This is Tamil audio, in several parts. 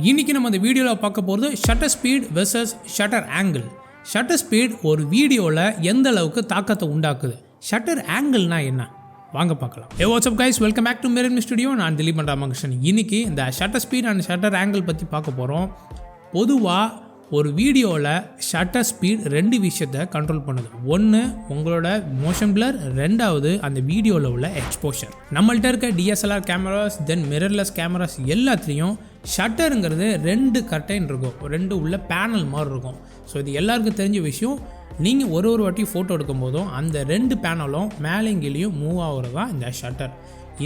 இன்றைக்கி நம்ம இந்த வீடியோவில் பார்க்க போகிறது shutter speed versus shutter angle. Shutter speed ஒரு வீடியோவில் எந்த அளவுக்கு தாக்கத்தை உண்டாக்குது, ஷட்டர் ஆங்கிள்னா என்ன, வாங்க பார்க்கலாம். Hey what's up guys, welcome back to Mirrorme Studio. நான் திலீப் ராமகிருஷ்ணன். இன்றைக்கி இந்த shutter speed and shutter angle பற்றி பார்க்க போகிறோம். பொதுவாக ஒரு வீடியோவில் ஷட்டர் ஸ்பீட் ரெண்டு விஷயத்தை கண்ட்ரோல் பண்ணுது. ஒன்று உங்களோட மோஷன் பிளர், ரெண்டாவது அந்த வீடியோவில் உள்ள எக்ஸ்போஷர். நம்மள்ட்ட இருக்க DSLR கேமராஸ், தென் மிரர்லெஸ் கேமராஸ் எல்லாத்துலேயும் ஷட்டருங்கிறது ரெண்டு கர்டைன் இருக்கும், ரெண்டு உள்ள பேனல் மாதிரி இருக்கும். ஸோ இது எல்லாருக்கும் தெரிஞ்ச விஷயம். நீங்கள் ஒரு வாட்டி ஃபோட்டோ எடுக்கும் போதும் அந்த ரெண்டு பேனலும் மேலேங்கிலையும் மூவ் ஆகிறது தான் இந்த ஷட்டர்.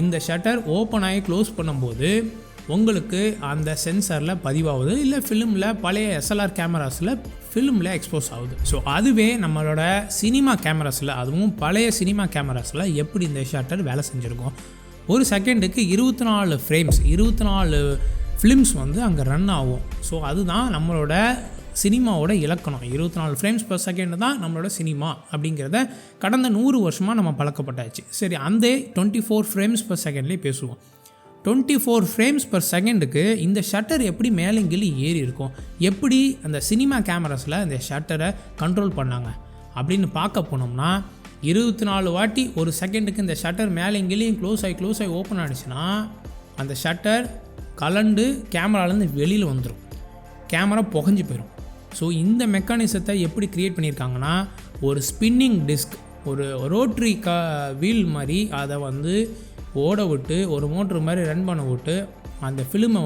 இந்த ஷட்டர் ஓப்பன் ஆகி க்ளோஸ் பண்ணும்போது உங்களுக்கு அந்த சென்சாரில் பதிவாகுது, இல்லை ஃபிலிமில் பழைய SLR கேமராஸில் ஃபிலிமில் எக்ஸ்போஸ் ஆகுது. ஸோ அதுவே நம்மளோட சினிமா கேமராஸில், அதுவும் பழைய சினிமா கேமராஸில் எப்படி இந்த ஷட்டர் வேலை செஞ்சுருக்கோம். ஒரு செகண்டுக்கு 24 ஃப்ரேம்ஸ், 24 ஃபிலிம்ஸ் அங்கே ரன் ஆகும். ஸோ அதுதான் நம்மளோட சினிமாவோட இலக்கணம். 24 ஃப்ரேம்ஸ் பர் செகண்ட் தான் நம்மளோட சினிமா அப்படிங்கிறத கடந்த 100 வருஷமாக நம்ம பழக்கப்பட்டாச்சு. சரி, அந்த 24 ஃப்ரேம்ஸ் பர் செகண்ட்லேயே பேசுவோம். 24 ஃப்ரேம்ஸ் பர் செகண்டுக்கு இந்த ஷட்டர் எப்படி மேலேங்கிலி ஏறி இருக்கும், எப்படி அந்த சினிமா கேமராஸில் இந்த ஷட்டரை கண்ட்ரோல் பண்ணாங்க அப்படின்னு பார்க்க போனோம்னா, 24 வாட்டி ஒரு செகண்டுக்கு இந்த ஷட்டர் மேலேங்கிலையும் க்ளோஸ் ஆகி ஓப்பன் ஆகிடுச்சுன்னா அந்த ஷட்டர் கலண்டு கேமராலேருந்து வெளியில் வந்துடும், கேமரா புகஞ்சு போயிடும். ஸோ இந்த மெக்கானிசத்தை எப்படி க்ரியேட் பண்ணியிருக்காங்கன்னா, ஒரு ஸ்பின்னிங் டிஸ்க், ஒரு ரோட்ரி வீல் மாதிரி அதை ஓட விட்டு ஒரு மோட்ரு மாதிரி ரன் பண்ண விட்டு அந்த ஃபிலிமை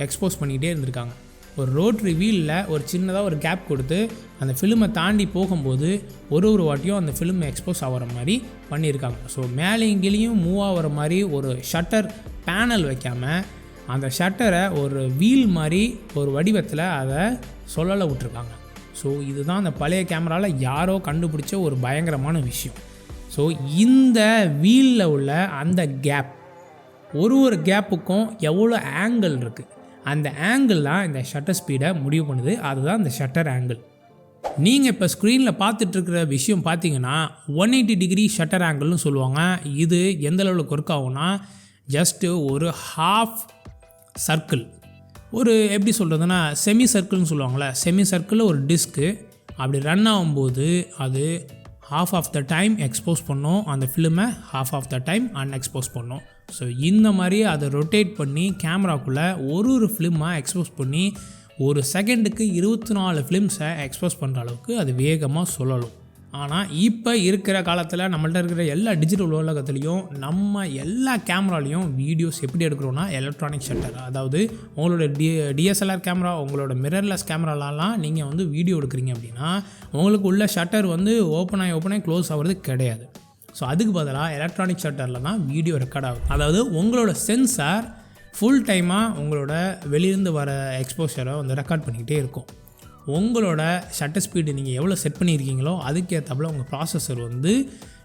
எக்ஸ்போஸ் பண்ணிக்கிட்டே இருந்திருக்காங்க. ஒரு ரோட்ரி வீலில் ஒரு சின்னதாக ஒரு கேப் கொடுத்து அந்த ஃபிலிமை தாண்டி போகும்போது ஒரு வாட்டியும் அந்த ஃபிலிம் எக்ஸ்போஸ் ஆகிற மாதிரி பண்ணியிருக்காங்க. ஸோ மேலே இங்கேயும் மூவ் ஆகிற மாதிரி ஒரு ஷட்டர் பேனல் வைக்காமல் அந்த ஷட்டரை ஒரு வீல் மாதிரி ஒரு வடிவத்தில் அதை சொல்லலை விட்டுருக்காங்க. ஸோ இதுதான் அந்த பழைய கேமராவில் யாரோ கண்டுபிடிச்ச ஒரு பயங்கரமான விஷயம். ஸோ இந்த வீலில் உள்ள அந்த கேப், ஒரு கேப்புக்கும் எவ்வளோ ஆங்கிள் இருக்குது, அந்த ஆங்கிள் தான் இந்த ஷட்டர் ஸ்பீடை முடிவு பண்ணுது. அதுதான் இந்த ஷட்டர் ஆங்கிள். நீங்கள் இப்போ ஸ்க்ரீனில் பார்த்துட்ருக்கிற விஷயம் பார்த்தீங்கன்னா 180 டிகிரி ஷட்டர் ஆங்கிள்னு சொல்லுவாங்க. இது எந்த லெவலுக்கு ஒர்க் ஆகும்னா, ஜஸ்ட்டு ஒரு ஹாஃப் சர்க்கிள், ஒரு எப்படி சொல்கிறதுனா செமி சர்க்கிள்னு சொல்லுவாங்களே, செமி சர்க்கிளில் ஒரு டிஸ்க்கு அப்படி ரன் ஆகும்போது அது half of the time expose பண்ணோம், அந்த ஃபிலிமை half of the time unexpose பண்ணோம். ஸோ இந்த மாதிரி அதை ரொட்டேட் பண்ணி கேமராக்குள்ளே ஒரு ஃபிலிமாக எக்ஸ்போஸ் பண்ணி ஒரு செகண்டுக்கு 24 ஃபிலிம்ஸை எக்ஸ்போஸ் பண்ணுற அளவுக்கு அது வேகமாக சொல்லலாம். ஆனால் இப்போ இருக்கிற காலத்தில் நம்மள்ட்ட இருக்கிற எல்லா டிஜிட்டல் உலகத்துலேயும் நம்ம எல்லா கேமராலையும் வீடியோஸ் எப்படி எடுக்கிறோன்னா எலக்ட்ரானிக் ஷட்டர். அதாவது உங்களோட DSLR கேமரா, உங்களோட மிரர்லெஸ் கேமராலலாம் நீங்கள் வீடியோ எடுக்கிறீங்க அப்படின்னா உங்களுக்கு உள்ள ஷட்டர் ஓப்பன் ஆகி க்ளோஸ் ஆகிறது கிடையாது. ஸோ அதுக்கு பதிலாக எலக்ட்ரானிக் ஷட்டரில் தான் வீடியோ ரெக்கார்ட் ஆகும். அதாவது உங்களோட சென்சார் ஃபுல் டைமாக உங்களோட வெளியிருந்து வர எக்ஸ்போஷரை ரெக்கார்ட் பண்ணிக்கிட்டே இருக்கும். உங்களோட ஷட்டர் ஸ்பீடு நீங்கள் எவ்வளோ செட் பண்ணியிருக்கீங்களோ அதுக்கேற்றப்பல உங்கள் ப்ராசஸர்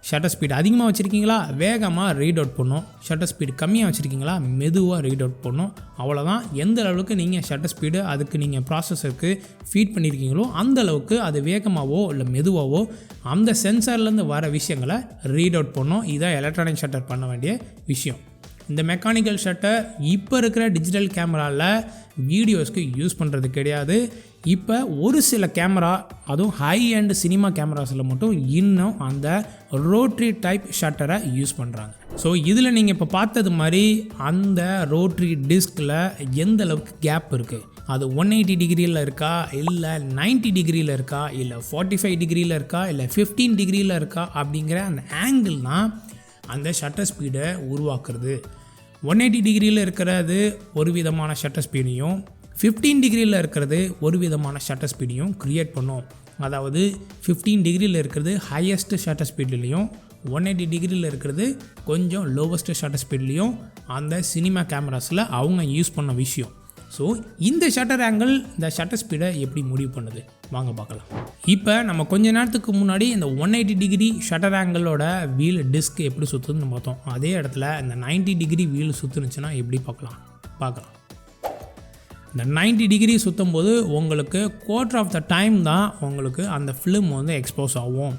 ஷட்டர் ஸ்பீடு அதிகமாக வச்சுருக்கீங்களா வேகமாக ரீட் அவுட் பண்ணும், ஷட்டர் ஸ்பீடு கம்மியாக வச்சுருக்கீங்களா மெதுவாக ரீட் அவுட் பண்ணும். அவ்வளோதான். எந்த அளவுக்கு நீங்கள் ஷட்டர் ஸ்பீடு அதுக்கு நீங்கள் ப்ராசஸருக்கு ஃபீட் பண்ணியிருக்கீங்களோ அந்த அளவுக்கு அது வேகமாகவோ இல்லை மெதுவாகவோ அந்த சென்சார்லேருந்து வர விஷயங்களை ரீட் அவுட் பண்ணும். இதுதான் எலக்ட்ரானிக் ஷட்டர் பண்ண வேண்டிய விஷயம். இந்த மெக்கானிக்கல் ஷட்டர் இப்போ இருக்கிற டிஜிட்டல் கேமராவில் வீடியோஸ்க்கு யூஸ் பண்ணுறது கிடையாது. இப்போ ஒரு சில கேமரா, அதுவும் ஹை அண்ட் சினிமா கேமராஸில் மட்டும் இன்னும் அந்த ரோட்ரி டைப் ஷட்டரை யூஸ் பண்ணுறாங்க. ஸோ இதில் நீங்கள் இப்போ பார்த்தது மாதிரி அந்த ரோட்ரி டிஸ்கில் எந்த அளவுக்கு கேப் இருக்குது, அது 180 டிகிரியில் இருக்கா, இல்லை 90 டிகிரியில் இருக்கா, இல்லை 45 டிகிரியில் இருக்கா, இல்லை 15 டிகிரியில் இருக்கா அப்படிங்கிற அந்த ஆங்கிள் தான் அந்த ஷட்டர் ஸ்பீடை உருவாக்குறது. 180 டிகிரியில் இருக்கிறது ஒரு விதமான ஷட்டர் ஸ்பீடையும், 15 டிகிரியில் இருக்கிறது ஒரு விதமான ஷட்டர் ஸ்பீடையும் க்ரியேட் பண்ணும். அதாவது 15 டிகிரியில் இருக்கிறது ஹையஸ்ட் ஷட்டர் ஸ்பீட்லேயும், 180 டிகிரியில் இருக்கிறது கொஞ்சம் லோவஸ்ட் ஷட்டர் ஸ்பீட்லேயும் அந்த சினிமா கேமராஸில் அவங்க யூஸ் பண்ண விஷயம். ஸோ இந்த ஷட்டர் ஆங்கிள் இந்த ஷட்டர் ஸ்பீடை எப்படி முடிவு பண்ணுது வாங்க பார்க்கலாம். இப்போ நம்ம கொஞ்ச நேரத்துக்கு முன்னாடி இந்த 180 டிகிரி ஷட்டர் ஆங்கிளோட வீல் டிஸ்க் எப்படி சுற்றுதுன்னு பார்த்தோம். அதே இடத்துல இந்த 90 டிகிரி வீல் சுற்றுனுச்சுன்னா எப்படி பார்க்கலாம். இந்த 90 டிகிரி சுற்றும் போது உங்களுக்கு குவார்ட்டர் ஆஃப் த டைம் தான் உங்களுக்கு அந்த ஃபிலிம் எக்ஸ்போஸ் ஆகும்.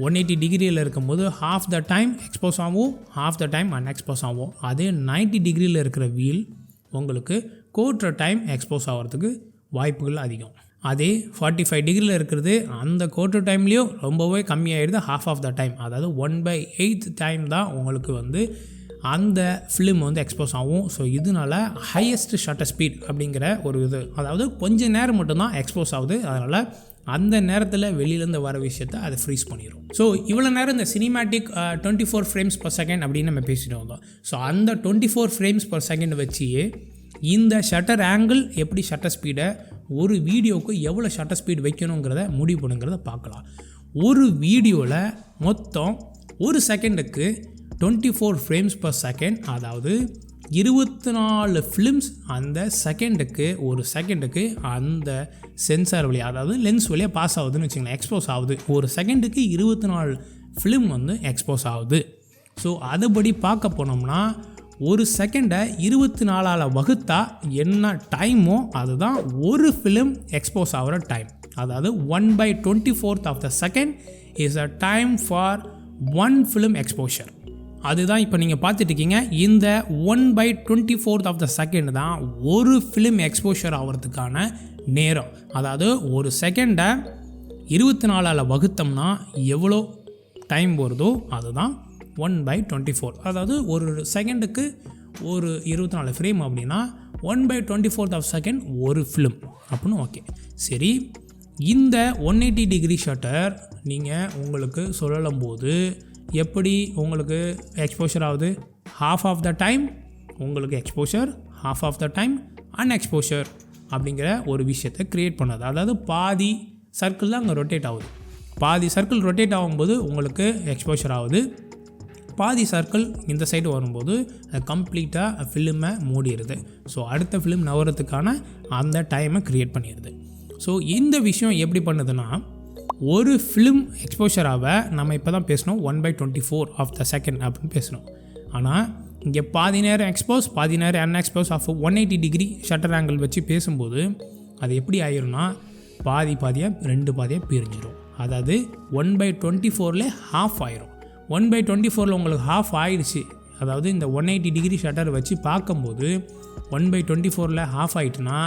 180 டிகிரியில் இருக்கும்போது half த டைம் எக்ஸ்போஸ் ஆகும், half த டைம் அன்எக்ஸ்போஸ் ஆகும். அதே 90 டிகிரியில் இருக்கிற வீல் உங்களுக்கு கோட்டுற டைம் எக்ஸ்போஸ் ஆகிறதுக்கு வாய்ப்புகள் அதிகம். அதே 45 டிகிரியில் இருக்கிறது அந்த கோட்டுற டைம்லேயும் ரொம்பவே கம்மியாகிடுது, half ஆஃப் த டைம். அதாவது 1/8 டைம் தான் உங்களுக்கு வந்து அந்த ஃபிலிம் வந்து எக்ஸ்போஸ் ஆகும். ஸோ இதனால ஹையஸ்ட் ஷட்டர் ஸ்பீட் அப்படிங்கிற ஒரு இது, அதாவது கொஞ்சம் நேரம் மட்டும்தான் எக்ஸ்போஸ் ஆகுது. அதனால் அந்த நேரத்தில் வெளியிலேருந்து வர விஷயத்தை அதை ஃப்ரீஸ் பண்ணிடும். ஸோ இவ்வளோ நேரம் இந்த சினிமேட்டிக் 24 ஃப்ரேம்ஸ் பர் செகண்ட் அப்படின்னு நம்ம பேசிட்டு வந்தோம். ஸோ அந்த 24 ஃப்ரேம்ஸ் பர் செகண்ட் வச்சு இந்த ஷட்டர் ஆங்கிள் எப்படி ஷட்டர் ஸ்பீடை ஒரு வீடியோவுக்கு எவ்வளோ ஷட்டர் ஸ்பீட் வைக்கணுங்கிறத முடிவு பண்ணுங்கிறத பார்க்கலாம். ஒரு வீடியோவில் மொத்தம் ஒரு செகண்டுக்கு 24 ஃப்ரேம்ஸ் பர் செகண்ட், அதாவது 24 ஃபிலிம்ஸ் அந்த செகண்டுக்கு, ஒரு செகண்டுக்கு அந்த சென்சார் வழியாக, அதாவது லென்ஸ் வழியாக பாஸ் ஆகுதுன்னு வச்சுக்கலாம், எக்ஸ்போஸ் ஆகுது. ஒரு செகண்டுக்கு 24 ஃபிலிம் வந்து எக்ஸ்போஸ் ஆகுது. ஸோ அதுபடி பார்க்க போனோம்னா ஒரு செகண்டை 24ஆல் வகுத்தா என்ன டைமோ அதுதான் ஒரு ஃபிலிம் எக்ஸ்போஸ் ஆகிற டைம். அதாவது 1/24 of the second is a time for one film exposure. அதுதான் இப்போ நீங்கள் பார்த்துட்ருக்கீங்க. இந்த 1/24 ஆஃப் த செகண்ட் தான் ஒரு ஃபிலிம் எக்ஸ்போஷர் ஆகிறதுக்கான நேரம். அதாவது ஒரு செகண்டை 24ஆல் வகுத்தோம்னா எவ்வளோ டைம் வருதோ அதுதான் 1/24. அதாவது ஒரு செகண்டுக்கு ஒரு 24 ஃப்ரேம் அப்படின்னா 1/24 ஆஃப் செகண்ட் ஒரு ஃபிலிம் அப்படின்னு. ஓகே, சரி. இந்த 180 டிகிரி ஷட்டர் நீங்கள் உங்களுக்கு சொல்லும் போது எப்படி உங்களுக்கு எக்ஸ்போஷர் ஆகுது? half ஆஃப் த டைம் உங்களுக்கு exposure, half of the time unexposure அப்படிங்கிற ஒரு விஷயத்தை க்ரியேட் பண்ணது. அதாவது பாதி சர்க்கிள் தான் அங்கே ரொட்டேட் ஆகுது. பாதி சர்க்கிள் ரொட்டேட் ஆகும்போது உங்களுக்கு எக்ஸ்போஷர் ஆகுது. பாதி சர்க்கிள் இந்த சைடு வரும்போது கம்ப்ளீட்டாக ஃபிலிமை மூடிடுது. ஸோ அடுத்த ஃபிலிம் நவரத்துக்கான அந்த டைமை க்ரியேட் பண்ணிடுது. ஸோ இந்த விஷயம் எப்படி பண்ணுதுன்னா, ஒரு ஃபிலிம் எக்ஸ்போஷராக நம்ம இப்போ தான் பேசணும் 1/24 ஆஃப் த செகண்ட் அப்படின்னு பேசணும். ஆனால் இங்கே பாதி நேரம் எக்ஸ்போஸ், பாதி நேரம் அன்எக்ஸ்போஸ் ஆஃப் 180 டிகிரி ஷட்டர் ஆங்கிள் வச்சு பேசும்போது அது எப்படி ஆயிரும்னா பாதியாக 2 பாதியாக பிரிஞ்சிடும். அதாவது 1/24 half ஆயிரும். 1/24 உங்களுக்கு half ஆயிடுச்சு. அதாவது இந்த 180 டிகிரி ஷட்டர் வச்சு பார்க்கும்போது 1/24 half ஆகிட்டுனா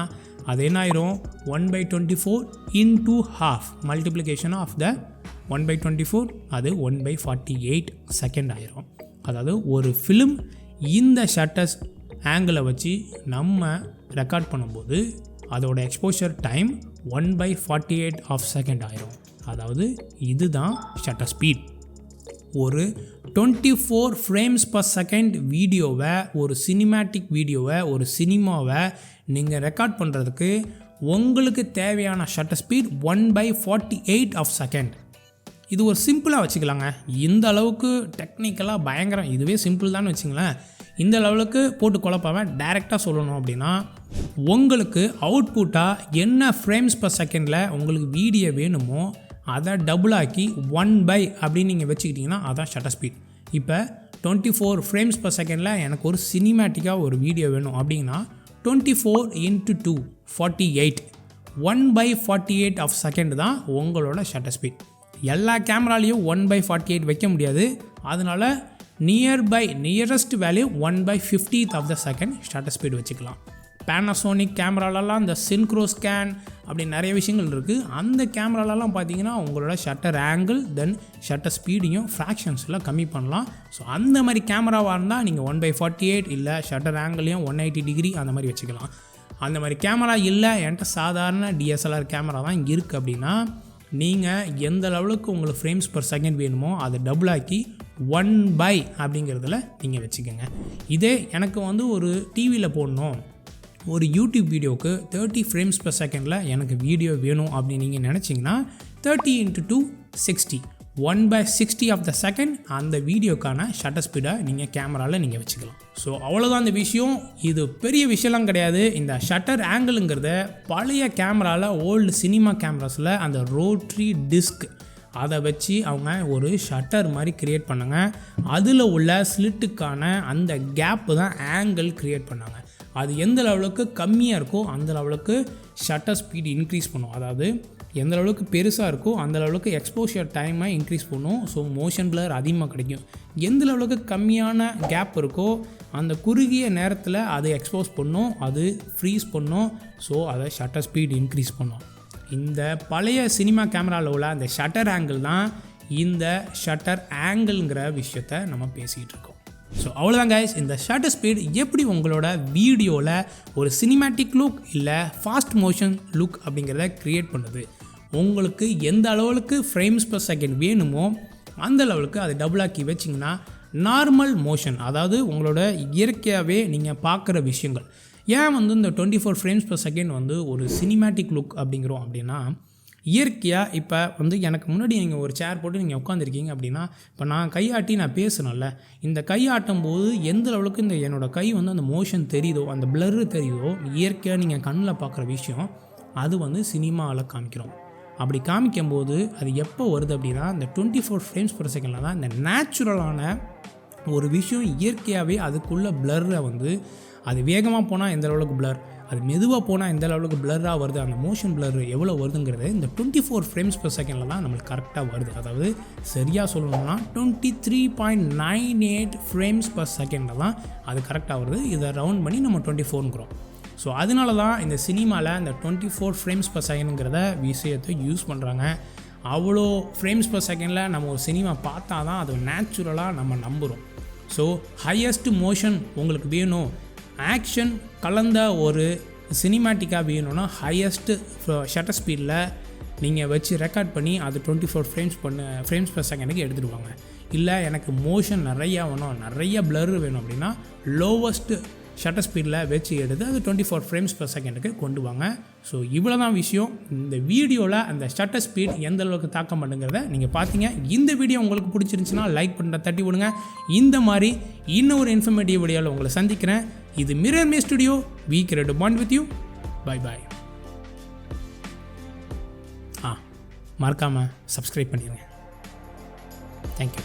அது என்ன ஆயிரும்? 1/24 into half multiplication of the 1/24 அது 1/48 செகண்ட் ஆயிரும். அதாவது ஒரு ஃபிலிம் இந்த ஷட்டர்ஸ் ஆங்கிளை வச்சு நம்ம ரெக்கார்ட் பண்ணும்போது அதோட எக்ஸ்போஷர் டைம் 1/48 ஆஃப் செகண்ட் ஆயிரும். அதாவது இதுதான் ஷட்டர் ஸ்பீட். ஒரு 24 ஃப்ரேம்ஸ் பர் செகண்ட் வீடியோவை, ஒரு சினிமேட்டிக் வீடியோவை, ஒரு சினிமாவை நீங்கள் ரெக்கார்ட் பண்ணுறதுக்கு உங்களுக்கு தேவையான ஷட்டர் ஸ்பீட் 1/48 ஆஃப் செகண்ட். இது ஒரு சிம்பிளாக வச்சுக்கலாங்க. இந்த அளவுக்கு டெக்னிக்கலாக பயங்கரம். இதுவே சிம்பிள் தான் வச்சுங்களேன். இந்த லெவலுக்கு போட்டு குழப்பாமல் டைரெக்டாக சொல்லணும் அப்படின்னா, உங்களுக்கு அவுட்புட்டாக என்ன ஃப்ரேம்ஸ் பர் செகண்டில் உங்களுக்கு வீடியோ வேணுமோ அதை டபுளாக்கி 1/, அப்படின்னு நீங்கள் வச்சுக்கிட்டிங்கன்னா அதான் ஷட்டர் ஸ்பீட். இப்போ 24 ஃப்ரேம்ஸ் பர் செகண்டில் எனக்கு ஒரு சினிமேட்டிக்காக ஒரு வீடியோ வேணும் அப்படின்னா 24 × 2 48, 1/48 ஆஃப் செகண்ட் தான் உங்களோட ஷட்டர் ஸ்பீட். எல்லா கேமராலையும் 1/48 வைக்க முடியாது. அதனால் nearest value 1/50 of the second shutter speed வச்சுக்கலாம். பேனாசோனிக் கேமராலலாம் இந்த சின்க்ரோ ஸ்கேன் அப்படி நிறைய விஷயங்கள் இருக்குது. அந்த கேமராலலாம் பார்த்தீங்கன்னா உங்களோட ஷட்டர் ஆங்கிள் தென் ஷட்டர் ஸ்பீடையும் ஃப்ராக்ஷன்ஸில் கம்மி பண்ணலாம். ஸோ அந்த மாதிரி கேமராவாக இருந்தால் நீங்கள் 1/48 இல்லை ஷட்டர் ஆங்கிளையும் 180 டிகிரி அந்த மாதிரி வச்சுக்கலாம். அந்த மாதிரி கேமரா இல்லை, என்கிட்ட சாதாரண டிஎஸ்எல்ஆர் கேமரா தான் இருக்குது அப்படின்னா நீங்கள் எந்த லெவலுக்கு உங்களுக்கு ஃப்ரேம்ஸ் பர் செகண்ட் வேணுமோ அதை டபுளாக்கி 1/, அப்படிங்கிறதுல நீங்கள் வச்சுக்கோங்க. இதே எனக்கு வந்து ஒரு டிவியில் போடணும், ஒரு யூடியூப் வீடியோவுக்கு 30 ஃப்ரேம்ஸ் பர் செகண்டில் எனக்கு வீடியோ வேணும் அப்படின்னு நீங்கள் நினச்சிங்கன்னா 30 × 2 60, 1/60 ஆஃப் த செகண்ட் அந்த வீடியோக்கான ஷட்டர் ஸ்பீடை நீங்கள் கேமராவில் நீங்கள் வச்சுக்கலாம். ஸோ அவ்வளோதான் இந்த விஷயம். இது பெரிய விஷயம்லாம் கிடையாது. இந்த ஷட்டர் ஆங்கிளுங்கிறத பழைய கேமராவில், ஓல்டு சினிமா கேமராஸில் அந்த ரோட்ரி டிஸ்க் அதை வச்சு அவங்க ஒரு ஷட்டர் மாதிரி க்ரியேட் பண்ணாங்க. அதில் உள்ள ஸ்லிட்டுக்கான அந்த கேப்பு தான் ஆங்கிள் க்ரியேட் பண்ணாங்க. அது எந்த லெவலுக்கு கம்மியாக இருக்கோ அந்த லெவலுக்கு ஷட்டர் ஸ்பீட் இன்க்ரீஸ் பண்ணும். அதாவது எந்த அளவுக்கு பெருசாக இருக்கோ அந்த அளவுக்கு எக்ஸ்போஷர் டைமை இன்க்ரீஸ் பண்ணும். ஸோ மோஷன் பிளர் அதிகமாக கிடைக்கும். எந்த அளவுக்கு கம்மியான கேப் இருக்கோ அந்த குறுகிய நேரத்தில் அது எக்ஸ்போஸ் பண்ணும், அது ஃப்ரீஸ் பண்ணும். ஸோ அதை ஷட்டர் ஸ்பீட் இன்க்ரீஸ் பண்ணும். இந்த பழைய சினிமா கேமராவில் உள்ள அந்த ஷட்டர் ஆங்கிள் தான் இந்த ஷட்டர் ஆங்கிள்ங்கிற விஷயத்தை நம்ம பேசிகிட்டு இருக்கோம். ஸோ அவ்வளோதான் கைஸ், இந்த ஷட்டர் ஸ்பீட் எப்படி உங்களோட வீடியோவில் ஒரு சினிமேட்டிக் லுக் இல்லை ஃபாஸ்ட் மோஷன் லுக் அப்படிங்கிறத க்ரியேட் பண்ணுது. உங்களுக்கு எந்த அளவுக்கு ஃப்ரேம்ஸ் பர் செகண்ட் வேணுமோ அந்த லெவலுக்கு அதை டபுளாக்கி வச்சிங்கன்னா நார்மல் மோஷன், அதாவது உங்களோட இயற்கையாகவே நீங்கள் பார்க்குற விஷயங்கள். ஏன் இந்த 24 ஃப்ரேம்ஸ் பர் செகண்ட் ஒரு சினிமேட்டிக் லுக் அப்படிங்கிறோம் அப்படின்னா, இயற்கையாக இப்போ எனக்கு முன்னாடி நீங்கள் ஒரு சேர் போட்டு நீங்கள் உட்காந்துருக்கீங்க அப்படின்னா, இப்போ நான் கையாட்டி நான் பேசணும்ல, இந்த கையாட்டும் போது எந்த அளவுக்கு இந்த என்னோடய கை அந்த மோஷன் தெரியுதோ, அந்த பிளர்ரு தெரியுதோ, இயற்கையாக நீங்கள் கண்ணில் பார்க்குற விஷயம் அது சினிமாவில் காமிக்கிறோம். அப்படி காமிக்கும்போது அது எப்போ வருது அப்படின்னா, இந்த 24 ஃப்ரேம்ஸ் பர் செகண்டில் தான் இந்த நேச்சுரலான ஒரு விஷயம் இயற்கையாகவே அதுக்குள்ளே பிளர்ரை அது வேகமாக போனால் எந்த அளவுக்கு பிளர், அது மெதுவாக போனால் எந்த அளவுக்கு பிளர்ராக வருது, அந்த மோஷன் பிளர் எவ்வளோ வருதுங்கிறது இந்த 24 ஃப்ரேம்ஸ் பர் செகண்டில் தான் நம்மளுக்கு கரெக்டாக வருது. அதாவது சரியாக சொல்லணும்னா 23.98 ஃப்ரேம்ஸ் பர் செகண்டில் தான் அது கரெக்டாக வருது. இதை ரவுண்ட் பண்ணி நம்ம 24ங்கிறோம். ஸோ அதனால தான் இந்த சினிமாவில் இந்த 24 ஃப்ரேம்ஸ் பர் செகண்டுங்கிறத விஷயத்தை யூஸ் பண்ணுறாங்க. அவ்வளோ ஃப்ரேம்ஸ் பர் செகண்டில் நம்ம ஒரு சினிமா பார்த்தா தான் அது நேச்சுரலாக நம்ம நம்புகிறோம். ஸோ ஹையஸ்ட் மோஷன் உங்களுக்கு வேணும், ஆக்ஷன் கலந்த ஒரு சினிமேட்டிக்காக வேணும்னா ஹையஸ்ட்டு ஷட்டர் ஸ்பீடில் நீங்கள் வச்சு ரெக்கார்ட் பண்ணி அது 24 ஃப்ரேம்ஸ் பர் செகண்டுக்கு எடுத்துடுவாங்க. இல்லை எனக்கு மோஷன் நிறையா வேணும், நிறைய பிளர் வேணும் அப்படின்னா லோவஸ்ட்டு ஷட்டர் ஸ்பீடில் வச்சு எடுத்து அது 24 ஃப்ரேம்ஸ் பர் செகண்டுக்கு கொண்டு வாங்க. ஸோ இவ்வளோ தான் விஷயம். இந்த வீடியோவில் அந்த ஷட்டர் ஸ்பீட் எந்த அளவுக்கு தாக்க மாட்டேங்கிறத நீங்கள் பார்த்தீங்க. இந்த வீடியோ உங்களுக்கு பிடிச்சிருந்துச்சுன்னா லைக் பண்ணுற தட்டி விடுங்க. இந்த மாதிரி இன்னொரு இன்ஃபர்மேட்டிவ் வீடியோவில் உங்களை சந்திக்கிறேன். இது Mirrorme Studio. We create a bond with you. Bye bye. மறக்காமல் சப்ஸ்கிரைப் பண்ணிடுங்க. தேங்க்யூ.